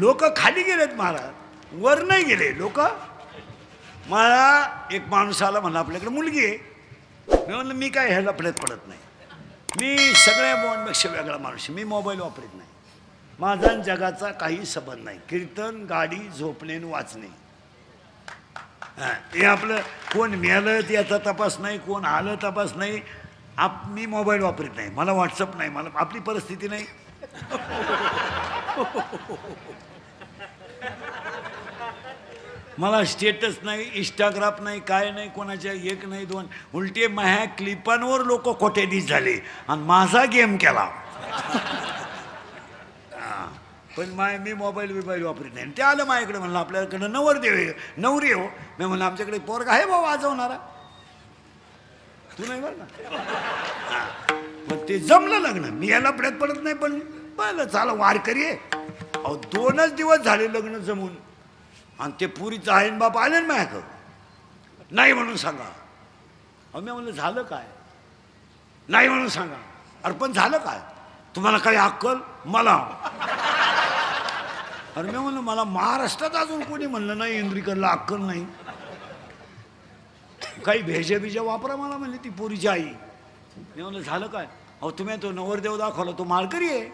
लोक खाली गेलेत महाराज, वर नाही गेले लोक. मला एक माणूस आला म्हणला आपल्याकडे मुलगी आहे. मी म्हणलं मी काय ह्याला पडत नाही, मी सगळ्या मोबाईलपेक्षा वेगळा माणूस, मी मोबाईल वापरत नाही. माझा जगाचा काही संबंध नाही. कीर्तन, गाडी, झोपणे, वाचणे, हे आपलं. कोण मेलं याचा तपास नाही, कोण आलं तपास नाही. मी मोबाईल वापरत नाही, मला व्हॉट्सअप नाही, मला आपली परिस्थिती नाही. मला स्टेटस नाही, इंस्टाग्राम नाही, काय नाही, कोणाच्या एक नाही दोन. उलटे माझ्या क्लिपांवर लोक खोटेदीस झाले आणि माझा गेम केला. पण मी मोबाईल वापरत नाही. ते आलं माझ्याकडे, म्हणलं आपल्याकडं नवरी हो. मी म्हणलं आमच्याकडे पोरगा आहे बाबा वाजवणारा, तू नाही बरं ना. पण ते जमलं लग्न. मी याला पडत नाही, पण बरं चाला वारकरी आहे. अहो 2च दिवस झाले लग्न जमून, आणि ते पुरीचं आहे बाप आले ना माझ्याकडं, नाही म्हणून सांगा. अहो मी म्हणलं झालं काय, नाही म्हणून सांगा. अरे पण झालं काय, तुम्हाला काही अक्कल? मला अरे मी म्हणलं मला महाराष्ट्रात अजून कोणी म्हणलं नाही इंद्रिकरला अक्कल नाही. काही भेजा वापरा मला म्हणले ती पोरीची आई. मी म्हणलं झालं काय? अहो तुम्ही तो नवरदेव दाखवला, तो माळकरी आहे.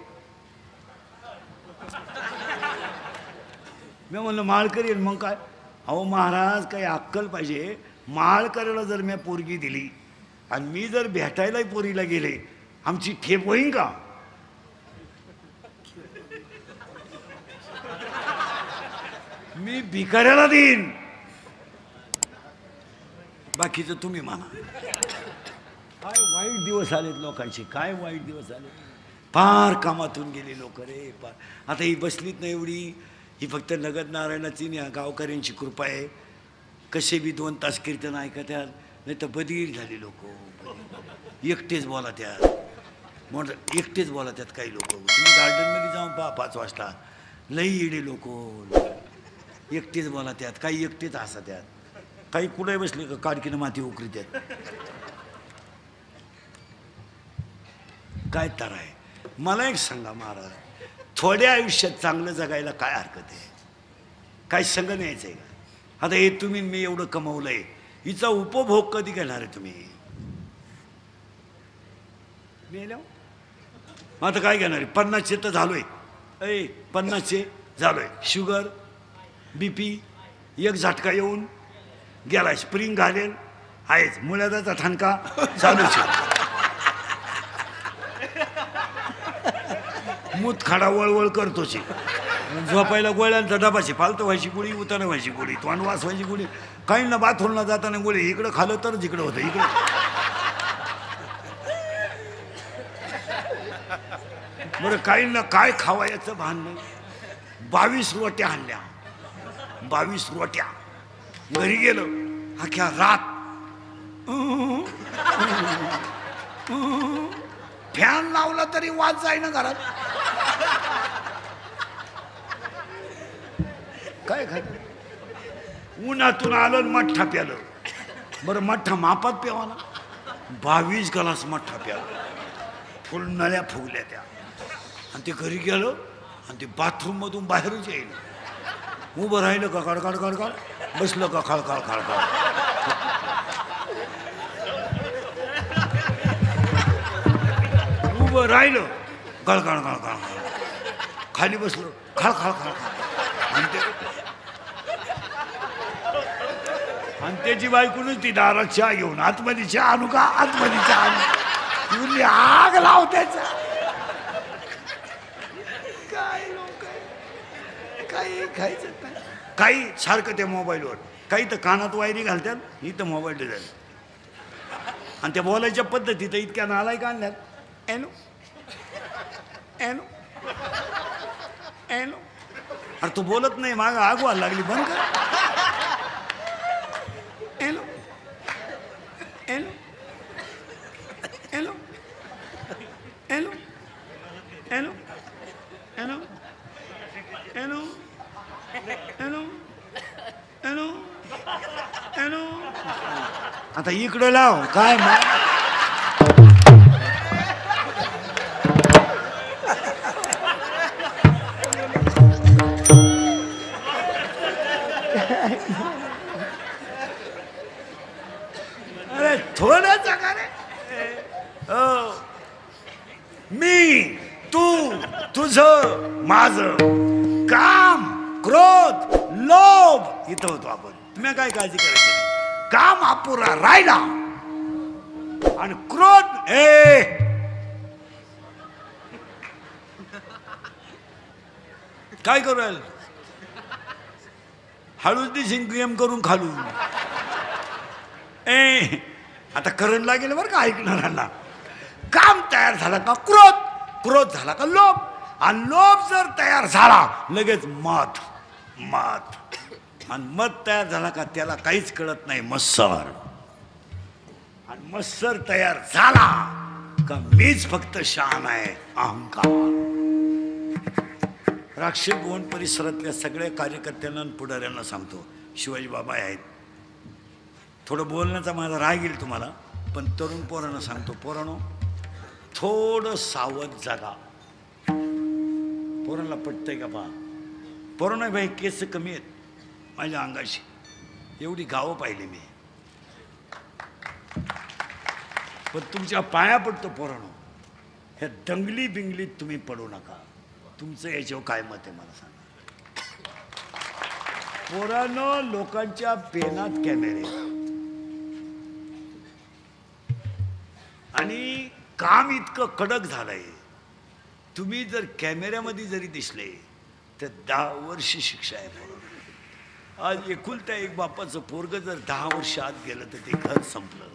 मी म्हणलं माळकरी आहे मग काय? अहो महाराज काही अक्कल पाहिजे. माळकरीला जर मी पोरगी दिली आणि मी जर भेटायलाही पोरीला गेले, आमची ठेप होईन का? मी भिकाऱ्याला देईन, बाकीचं तुम्ही म्हणा. काय वाईट दिवस आलेत लोकांचे, काय वाईट दिवस आले. फार कामातून गेले लोक रे फार. आता ही बसलीत नाही एवढी, ही फक्त नगद नारायणाची गावकऱ्यांची कृपा आहे. कसे बी 2 तास कीर्तन ऐकत्यात, नाही तर बधीर झाली लोक. एकटेच बोला त्यात, म्हणून एकटेच बोला त्यात काही लोक. तुम्ही गार्डनमध्ये जाऊन पहा 5 वाजता, लई येडे लोक एकटेच बोला त्यात. काही एकटेच हसा त्यात, काही कुठे बसले का काडकीनं माती उकरी त्यात. काय तर आहे. मला एक सांगा महाराज, थोड्या आयुष्यात चांगलं जगायला काय हरकत आहे? काय संग न्यायचं आहे का? आता हे तुम्ही मी एवढं कमवलंय, हिचा उपभोग कधी घेणार आहे तुम्ही? मेल्या आता काय घेणार आहे? 50चे तर झालोय, 50चे झालोय. शुगर BP एक झटका येऊन गेलाय. स्प्रिंग घालेल आहेच, मुळ्याचा ठणका चालूच आहे. मूत खाडा वळवळ करतोच. झोपायला गोळ्यांचा डबाची, फालतू व्हायची गोळी, उताना व्हायची गोळी, तोंड वास व्हायची गोळी. काही ना बाथरूमला जाताना गोळी. इकडं खाल्लं तरच इकडं होतं. इकडं बरं काही ना काय खावायचं भान नाही. 22 रोट्या आणल्या, 22 रोट्या. घरी गेलो, अख्ख्या रात फॅन लावला तरी वाज जाईना घरात. काय खायचं? उन्हातून आलं मठ्ठा प्यालं. बरं मठ्ठा मापात प्यावाना, 22 ग्लास मठ्ठा प्यालं. फुल नळ्या फुगल्या त्या. आणि ते घरी गेलो आणि ते बाथरूम मधून बाहेरच येईल. उभं राहिलं का खडखड खडखड, बसलं का खळखळ खळखळ. उभं राहिलं खळखळ खळखळ, खाली बसलो खळखळ खळखळ. आणि त्याची बायकोनच ती दारात चहा घेऊन, आतमध्ये चहा आणू का, आतमध्ये चहा आणू, तुम्ही आग लाव त्याचा. काय लोक काही खायचं नाही. काही सारखं त्या मोबाईलवर, काही तर कानात वायरी घालतात, इथं मोबाईल डिझाईन. आणि त्या बोलायच्या पद्धती तर इतक्या नालायक आणल्यात. एनो एनो एनो. अरे तू बोलत नाही, मागं आग व्हायला लागली, बंद कर. एनो एनो एनो एनो एनो एनो एनो एनो एनो एनो आता इकडं लाव काय अरे थोडं का रे मी तू तुझं माझं काम क्रोध लोभ इथं होतो आपण. तुम्ही काय काळजी करायची नाही. काम अपुरा राहिला आणि क्रोध काय करू राहील हळूच दिशील गेम करून खालू. आता करंट लागेल बरं का ऐकणाऱ्यांना. काम तयार झालं का क्रोध, क्रोध झाला का लोभ, आणि लोभ जर तयार झाला लगेच मत, मत, आणि मत तयार झाला का त्याला काहीच कळत नाही मत्सर, आणि मत्सर तयार झाला का मीच फक्त शहाणा आहे अहंकार. राक्षस भुवन परिसरातल्या सगळ्या कार्यकर्त्यांना पुढाऱ्यांना सांगतो शिवाजी बाबा आहेत. थोडं बोलण्याचा माझा राग येईल तुम्हाला, पण तरुण पोरांना सांगतो पोरांनो थोडं सावध जागा. पोरांना पटतंय का पहा. पोरांना भाई केस कमी आहेत माझ्या अंगाशी, एवढी गावं पाहिली मी, पण तुमच्या पाया पडतो पोरांनो ह्या दंगली बिंगलीत तुम्ही पडू नका. तुमचं याच्यावर काय मत आहे मला सांगा. पोरांनो लोकांच्या पेनात कॅमेरे आणि काम इतकं कडक झालंय, तुम्ही जर कॅमेऱ्यामध्ये जरी दिसले तर 10 वर्ष शिक्षा आहे. आज एकुलत्या एक बापाचं पोरग जर 10 वर्ष आत गेलं तर ते घर संपलं.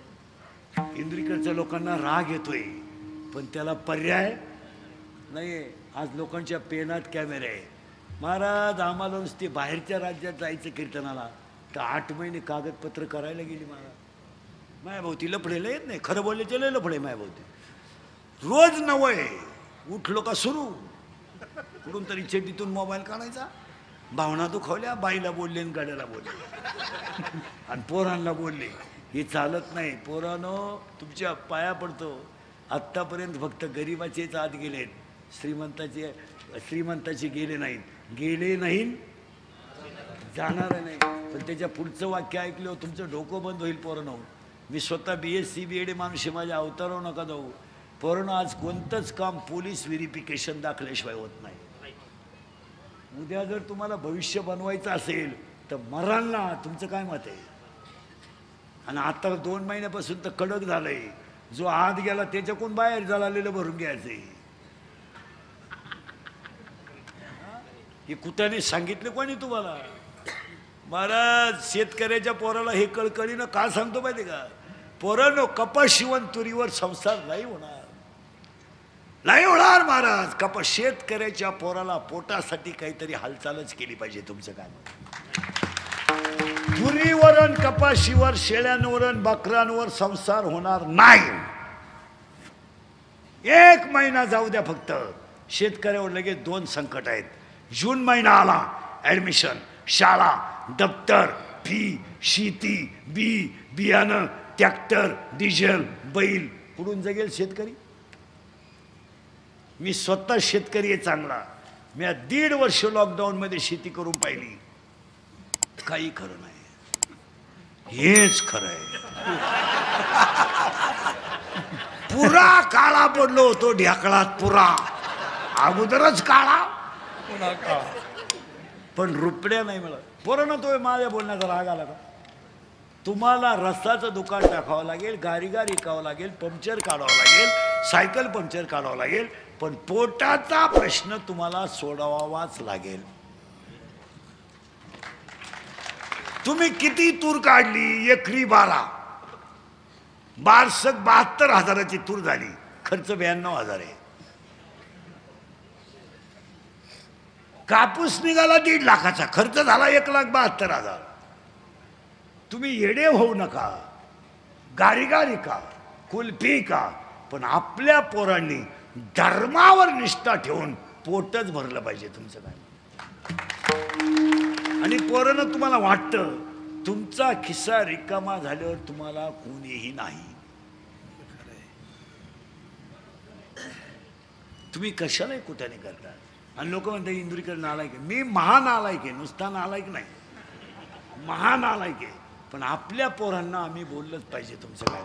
इंद्रिकडच्या लोकांना राग येतोय पण त्याला पर्याय नाही. आज लोकांच्या पेनात कॅमेरे आहे. महाराज आम्हाला नुसते बाहेरच्या राज्यात जायचं कीर्तनाला तर 8 महिने कागदपत्र करायला गेली महाराज. मायाभोवती लफडेला येत नाही, खरं बोलल्याचे लय लफडे मायाभोवती. रोज नवय उठलो का सुरू कुठून तरी चेडीतून मोबाईल काढायचा, भावना दुखावल्या, बाईला बोलले आणि गाड्याला बोलले आणि पोरांना बोलले. हे चालत नाही. पोरांनो तुमच्या पाया पडतो. आत्तापर्यंत फक्त गरिबाचेच आत गेलेत, श्रीमंताचे गेले नाहीत. गेले नाहीत जाणार नाही. पण त्याच्या पुढचं वाक्य ऐकलं तुमचं डोकं बंद होईल पोरांनो. मी स्वतः BSc BEd माणूस आहे, माझ्या अवतारावर नका जाऊ. पोरांनो आज कोणतंच काम पोलीस व्हेरिफिकेशन दाखल्याशिवाय होत नाही. उद्या जर तुम्हाला भविष्य बनवायचं असेल तर मराल ना. तुमचं काय मत आहे. आणि आता 2 महिन्यापासून तर कडक झालंय. जो आत गेला त्याच्याकडून बाहेर झालेलं भरून घ्यायचंय. हे कुत्याने सांगितलं कोणी तुम्हाला. महाराज शेतकऱ्याच्या पोराला हे कळकळीनं का सांगतो माहिती का. पोरांनो कपास शिवण तुरीवर संसार नाही होणार, नाही होणार महाराज. कपास शेतकऱ्याच्या पोराला पोटासाठी काहीतरी हालचालच केली पाहिजे. तुमचं काय तुरीवरण कपाशीवर शेळ्यांवरण बकरांवर संसार होणार नाही. 1 महिना जाऊ द्या फक्त. शेतकऱ्यावर लगेच 2 संकट आहेत. जून महिना आला, ॲडमिशन, शाळा, दप्तर, फी, शेती, बियाणं, ट्रॅक्टर, डिझेल, बैल. कुठून जगेल शेतकरी. मी स्वतः शेतकरी आहे चांगला. मी 1.5 वर्ष लॉकडाऊनमध्ये शेती करून पाहिली. काही खरं नाही. हेच खरं आहे. पुरा काळा पडलो होतो ढेकळात. पुरा अगोदरच काळा पण रुपड्या नाही मिळत. पोरांनो तो माझ्या बोलण्याचा राग आला का. तुम्हाला रस्त्याचं दुकान टाकावं लागेल, गारीगार विकावं लागेल, पंक्चर काढावं लागेल, सायकल पंक्चर काढावं लागेल, पण पोटाचा प्रश्न तुम्हाला सोडवावाच लागेल. तुम्ही किती तूर काढली, एकरी 12 बारसक 72,000ची तूर झाली. खर्च 92,000 आहे. कापूस निघाला 1.5 लाखाचा, खर्च झाला 1,72,000. तुम्ही येडे होऊ नका. गारीगारी का, कुल्फी का, पण आपल्या पोरांनी धर्मावर निष्ठा ठेवून पोटच भरलं पाहिजे तुमचं काय. आणि पोरानं तुम्हाला वाटतं तुमचा खिस्सा रिकामा झाल्यावर तुम्हाला कोणीही नाही. तुम्ही कशालाही कुठे करता. आणि लोक म्हणतात इंदुरीकर नालायक आहे. मी महानालायक आहे, नुसता नालायक नाही, महानालायक आहे. पण आपल्या पोरांना आम्ही बोललंच पाहिजे तुमचं काय.